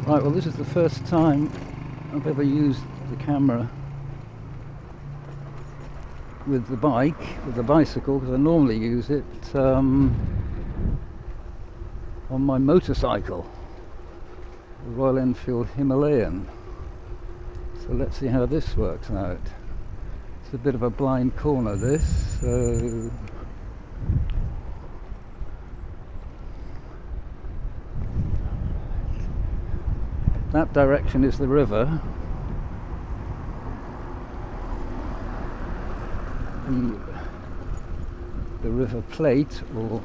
Right, well this is the first time I've ever used the camera with the bicycle, because I normally use it on my motorcycle, the Royal Enfield Himalayan. So let's see how this works out. It's a bit of a blind corner, this, so that direction is the river. The River Plate, or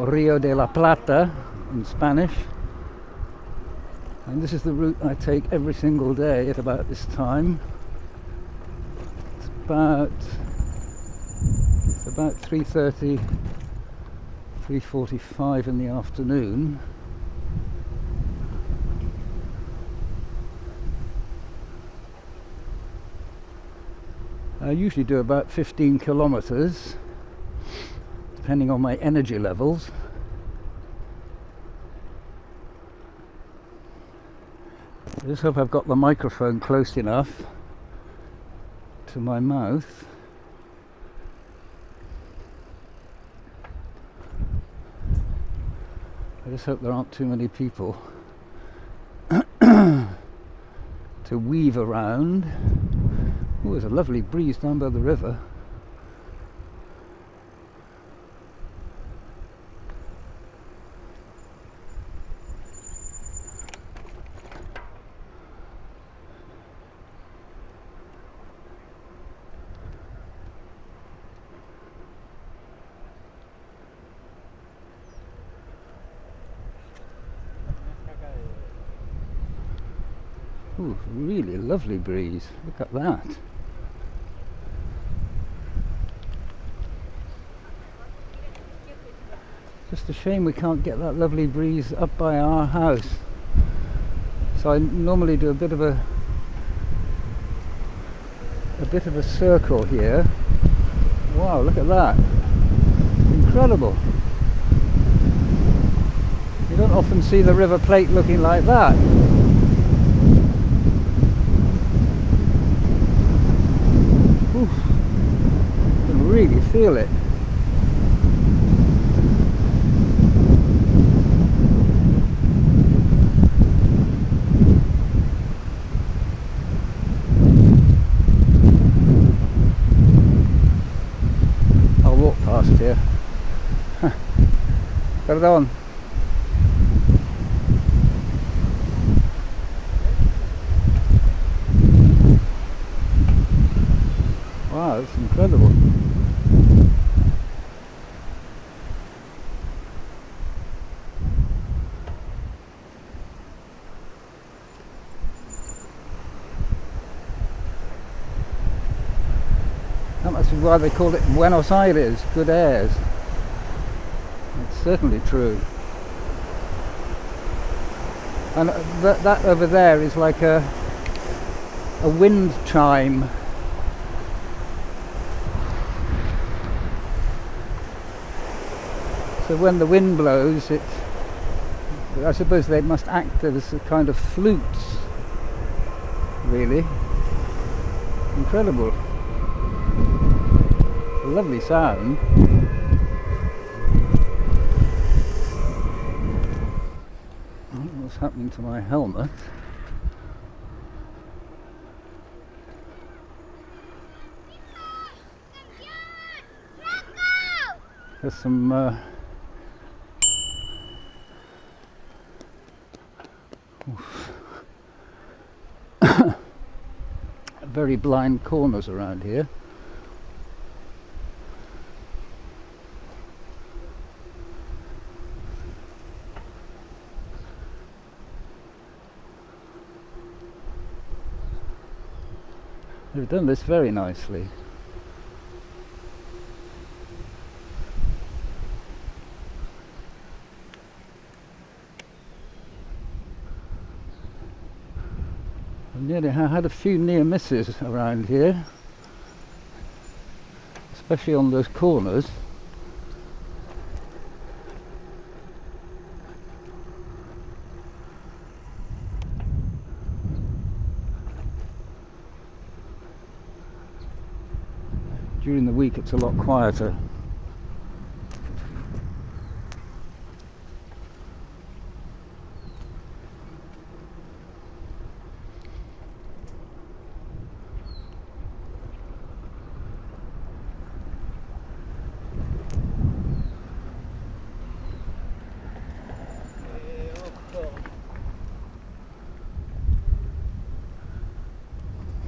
Rio de la Plata in Spanish. And this is the route I take every single day at about this time. It's about 3:30, 3:45 in the afternoon. I usually do about 15 kilometers, depending on my energy levels. I just hope I've got the microphone close enough to my mouth. I just hope there aren't too many people to weave around. Oh, there's a lovely breeze down by the river. Ooh, really lovely breeze. Look at that. Just a shame we can't get that lovely breeze up by our house. So I normally do a bit of a circle here. Wow, look at that. Incredible. You don't often see the River Plate looking like that. Oof. You can really feel it. Here. Perdón. Wow, that's incredible. That must be why they call it Buenos Aires, good airs. It's certainly true. And that over there is like a wind chime. So when the wind blows, I suppose they must act as a kind of flutes, really. Incredible. A lovely sound. I don't know what's happening to my helmet. There's some very blind corners around here. They've done this very nicely. I had a few near misses around here, especially on those corners. During the week it's a lot quieter.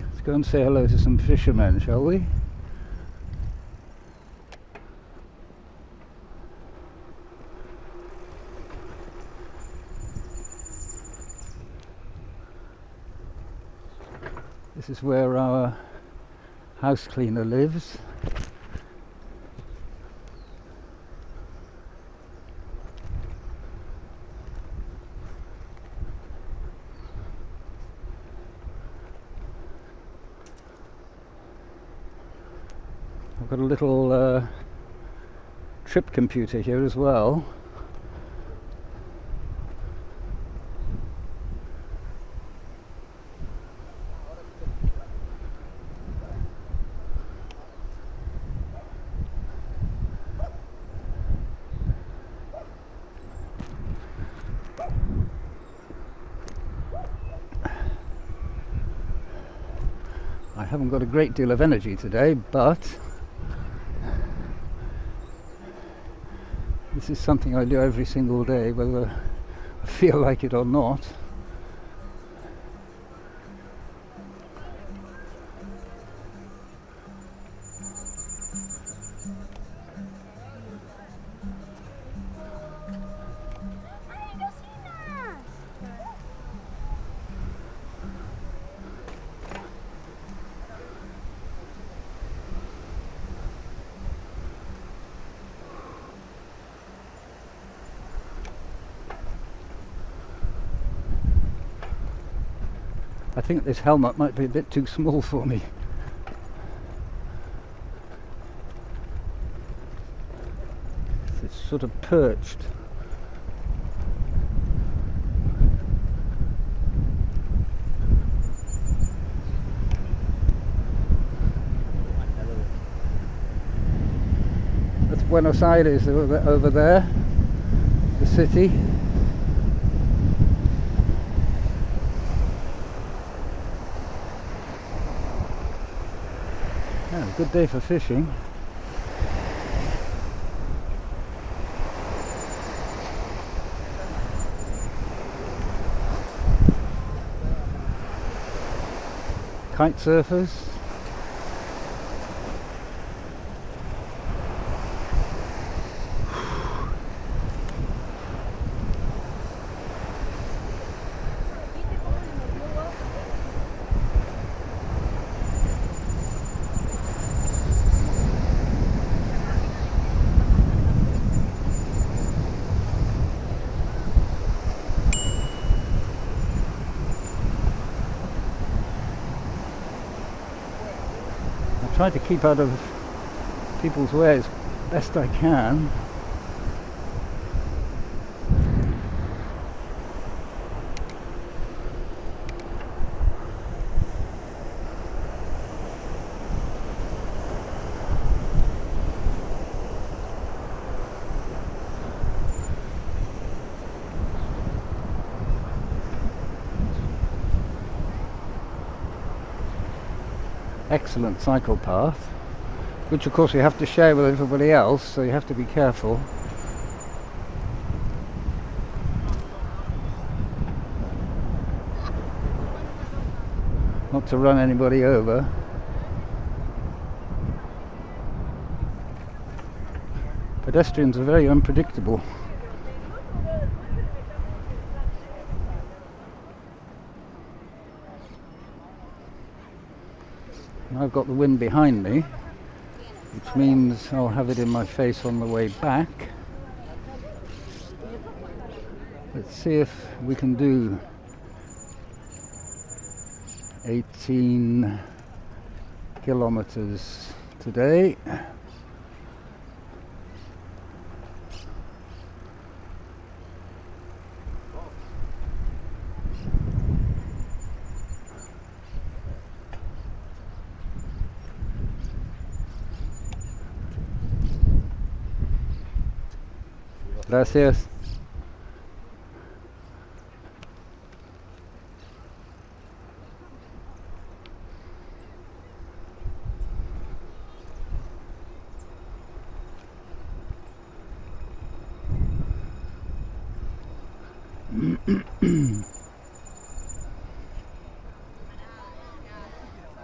Let's go and say hello to some fishermen, shall we? This is where our house cleaner lives. I've got a little trip computer here as well. I haven't got a great deal of energy today, but this is something I do every single day, whether I feel like it or not. I think this helmet might be a bit too small for me. It's sort of perched. That's Buenos Aires over there, the city. Yeah, good day for fishing. Kite surfers. Try to keep out of people's way as best I can. Excellent cycle path, which of course you have to share with everybody else, so you have to be careful. Not to run anybody over. Pedestrians are very unpredictable. I've got the wind behind me, which means I'll have it in my face on the way back. Let's see if we can do 18 kilometers today. Gracias.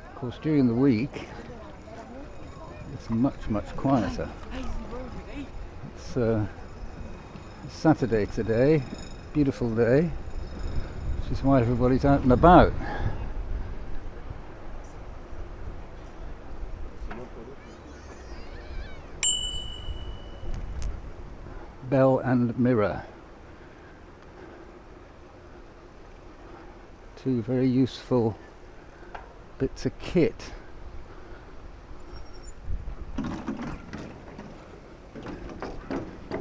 Of course, during the week it's much quieter. It's Saturday today, beautiful day, which is why everybody's out and about. Bell and mirror. Two very useful bits of kit.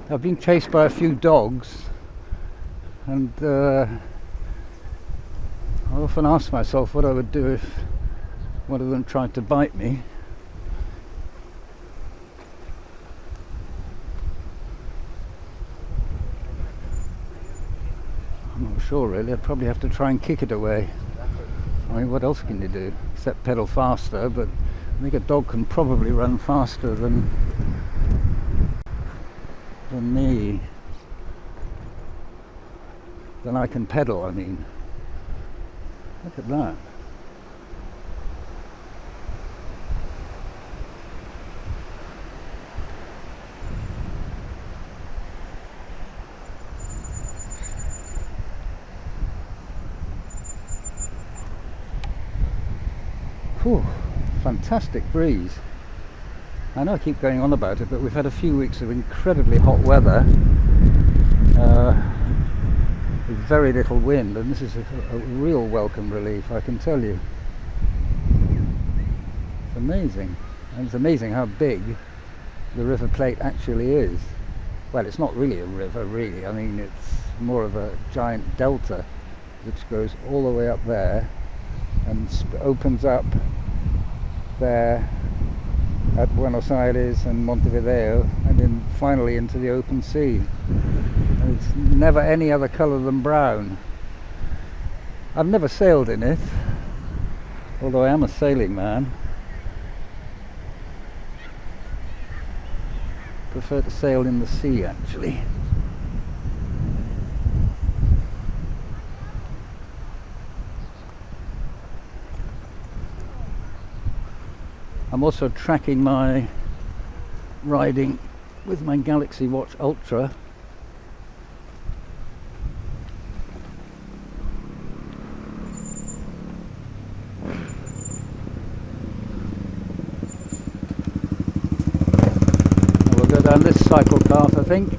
I've been chased by a few dogs, and I often ask myself what I would do if one of them tried to bite me. I'm not sure really. I'd probably have to try and kick it away. I mean, what else can you do except pedal faster? But I think a dog can probably run faster than me. Than I can pedal, I mean. Look at that. Whew, fantastic breeze. I know I keep going on about it, but we've had a few weeks of incredibly hot weather with very little wind, and this is a real welcome relief, I can tell you. It's amazing. And it's amazing how big the River Plate actually is. Well, it's not really a river, really. I mean, it's more of a giant delta which goes all the way up there and opens up there at Buenos Aires and Montevideo, and then finally into the open sea. And it's never any other colour than brown. I've never sailed in it, although I am a sailing man. Prefer to sail in the sea, actually. I'm also tracking my riding with my Galaxy Watch Ultra. And we'll go down this cycle path, I think.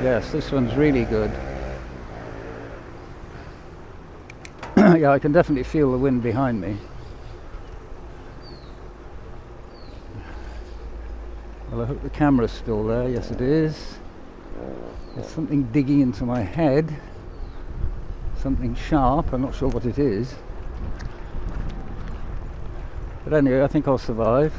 Yes, this one's really good. Yeah, I can definitely feel the wind behind me. Well, I hope the camera's still there. Yes, it is. There's something digging into my head. Something sharp. I'm not sure what it is. But anyway, I think I'll survive.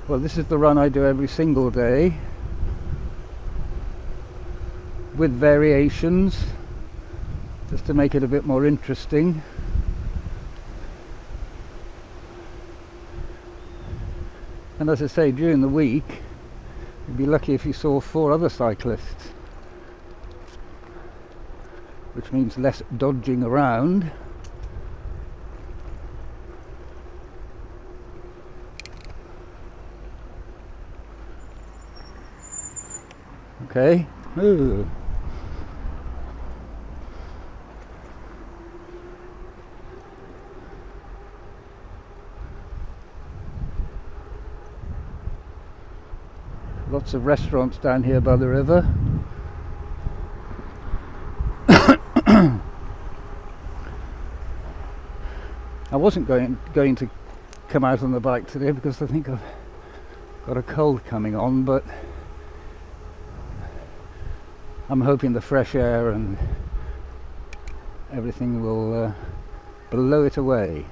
Well, this is the run I do every single day, with variations, just to make it a bit more interesting. And as I say, during the week, you'd be lucky if you saw 4 other cyclists, which means less dodging around. Okay. Ooh. Lots of restaurants down here by the river. I wasn't going to come out on the bike today because I think I've got a cold coming on, but I'm hoping the fresh air and everything will blow it away.